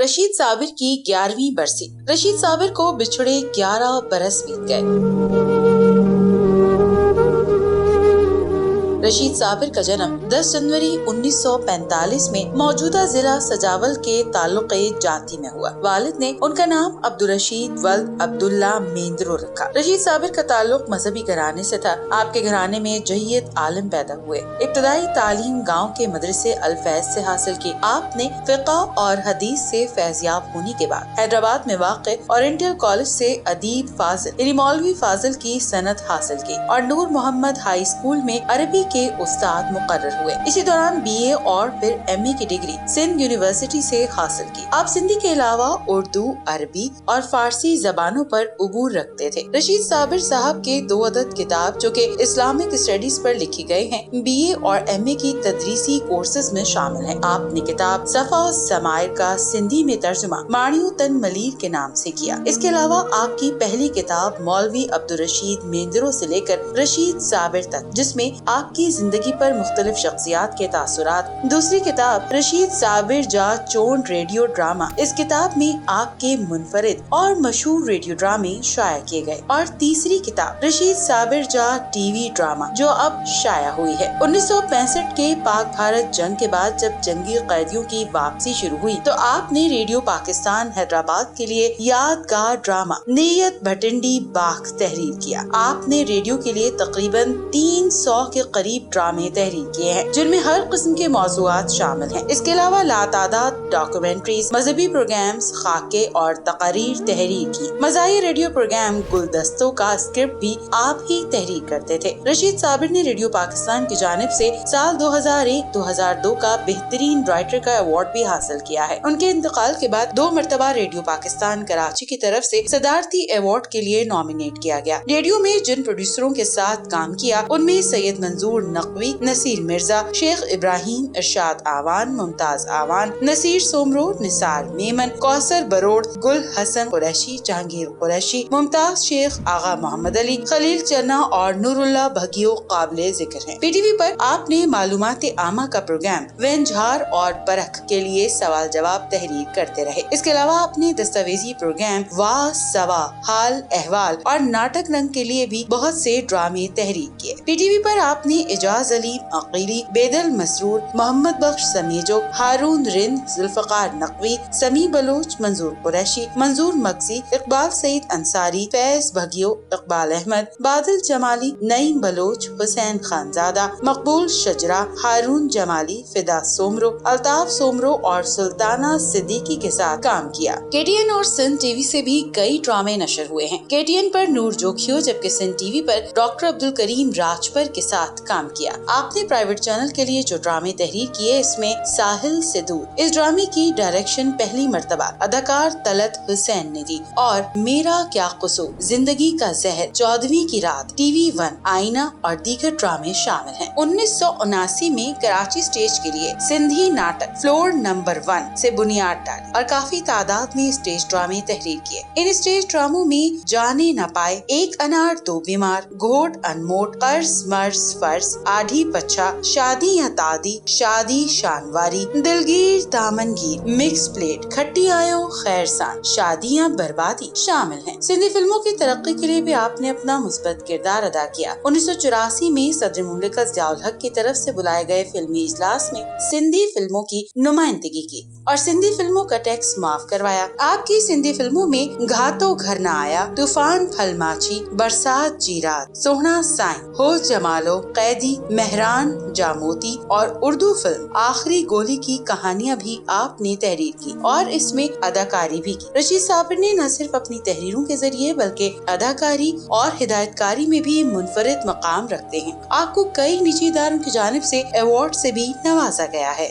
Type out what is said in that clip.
रशीद साबिर की 11वीं बरसी। रशीद साबिर को बिछड़े 11 बरस बीत गए। रशीद साबिर का जन्म 10 जनवरी 1945 में मौजूदा जिला सजावल के ताल्लुक़े जाती में हुआ। वालिद ने उनका नाम अब्दुल रशीद वल्द अब्दुल्ला मेंद्रो रखा। रशीद साबिर का ताल्लुक मजहबी घराने से था। आपके घराने में जय्यद आलिम पैदा हुए। इब्तदाई तालीम गांव के मदरसे अल फैज से हासिल की। आपने फिक़ा और हदीस से फैज़याब होने के बाद हैदराबाद में वाक़े ओरिएंटल कॉलेज से अदीब फाजिल यानी मौलवी फाजिल की सनद हासिल की और नूर मोहम्मद हाई स्कूल में अरबी के उस्ताद मुकर्रर हुए। इसी दौरान BA और फिर MA की डिग्री सिंध यूनिवर्सिटी से हासिल की। आप सिंधी के अलावा उर्दू, अरबी और फारसी जबानों पर उबूर रखते थे। रशीद साबिर साहब के 2 अदद किताब जो कि इस्लामिक स्टडीज पर लिखी गए हैं, BA और MA की तदरीसी कोर्सेज में शामिल हैं। आपने किताब सफा समायर का सिंधी में तर्जुमा माणियो तन मलीर के नाम से किया। इसके अलावा आपकी पहली किताब मौलवी अब्दुल रशीद मेंद्रो से लेकर रशीद साबिर तक, जिसमें आपकी जिंदगी पर मुख्तलिफ शख्सियात के तासुरात। दूसरी किताब रशीद साबिर जा चोन रेडियो ड्रामा। इस किताब में आपके मुनफरिद और मशहूर रेडियो ड्रामे शाया किए गए। और तीसरी किताब रशीद साबिर जा टीवी ड्रामा जो अब शाया हुई है। 1965 के पाक भारत जंग के बाद जब जंगी कैदियों की वापसी शुरू हुई तो आपने रेडियो पाकिस्तान हैदराबाद के लिए यादगार ड्रामा नीयत भटिंडी बाख तहरीर किया। आपने रेडियो के लिए तकरीबन 300 के करीब ड्रामे तहरीर किए हैं, जिनमें हर किस्म के मौज़ूआत शामिल हैं। इसके अलावा लातादाद डॉक्यूमेंट्रीज, मजहबी प्रोग्राम्स, खाके और तकारीर तहरीर की। मज़ाहिर रेडियो प्रोग्राम गुलदस्तों का स्क्रिप्ट भी आप ही तहरीर करते थे। रशीद साबिर ने रेडियो पाकिस्तान की जानिब से साल 2001-2002 का बेहतरीन राइटर का अवार्ड भी हासिल किया है। उनके इंतकाल के बाद 2 मरतबा रेडियो पाकिस्तान कराची की तरफ से सदारती अवार्ड के लिए नॉमिनेट किया गया। रेडियो में जिन प्रोड्यूसरों के साथ काम किया उनमें सैयद मंजूर नकवी, नसीर मिर्जा, शेख इब्राहिम, इरशाद आवान, मुमताज आवान, नसीर सोमरो, निसार मेमन, कौसर बरोड़, गुल हसन कुरैशी, जहांगीर कुरैशी, मुमताज शेख, आगा मोहम्मद अली, खलील चन्ना और नूरुल्लाह भगियो काबिले जिक्र हैं। PTV पर आपने मालूमात आमा का प्रोग्राम वेंझार और परख के लिए सवाल जवाब तहरीर करते रहे। इसके अलावा आपने दस्तावेजी प्रोग्राम वाह सवा, हाल अहवाल और नाटक रंग के लिए भी बहुत से ड्रामे तहरीर किए। PTV पर आपने इजाज अली अकीली, बेदल मसरूर, मोहम्मद बख्श समीजो, हारून रिंद, जुल्फकार नकवी, समी बलोच, मंजूर कुरैशी, मंजूर मक्सी, इकबाल सईद अंसारी, फैज भगियो, इकबाल अहमद, बादल जमाली, नईम बलोच, हुसैन खानजादा, मकबूल शजरा, हारून जमाली, फिदा सोमरो, अल्ताफ सोमरो और सुल्ताना सिद्दीकी के साथ काम किया। KTN और सिंध TV से भी कई ड्रामे नशर हुए हैं। KTN पर नूर जोखियो जबकि सिंध TV पर डॉक्टर अब्दुल करीम राजपर के साथ काम किया। आपने प्राइवेट चैनल के लिए जो ड्रामे तहरीर किए इसमें साहिल से दूर इस ड्रामे की डायरेक्शन पहली मर्तबा अदाकार तलत हुसैन ने दी और मेरा क्या कसूर, जिंदगी का जहर, 14वीं की रात, TV1, आईना और दीगर ड्रामे शामिल हैं। 1979 में कराची स्टेज के लिए सिंधी नाटक फ्लोर नंबर 1 से बुनियाद डाली और काफी तादाद में स्टेज ड्रामे तहरीर किए। इन स्टेज ड्रामों में जाने न पाए, एक अनार दो बीमार, घोट अनमोट, कर्ज मर्ज फर्ज, आधी पच्छा, शादी या तादी, शादी शानवारी, दिलगीर दामनगीर, मिक्स प्लेट, खट्टी आयो खैरसान, शादियां बर्बादी शामिल हैं। सिंधी फिल्मों की तरक्की के लिए भी आपने अपना मुस्बत किरदार अदा किया। 1984 में सदर मुमलिकत ज़ियाउल हक की तरफ से बुलाए गए फिल्मी इजलास में सिंधी फिल्मों की नुमाइंदगी की और सिंधी फिल्मों का टैक्स माफ करवाया। आपकी सिंधी फिल्मों में घातो घर न आया, तूफान फलमाची, बरसात जी रात, सोहना साईं, हो जमालो, कैदी, मेहरान जामोती और उर्दू फिल्म आखिरी गोली की कहानियां भी आपने तहरीर की और इसमें अदाकारी भी की। रशीद साबिर ने न सिर्फ अपनी तहरीरों के जरिए बल्कि अदाकारी और हिदायतकारी में भी मुनफरिद मकाम रखते हैं। आपको कई निजी इदारों की जानिब से अवार्ड से भी नवाजा गया है।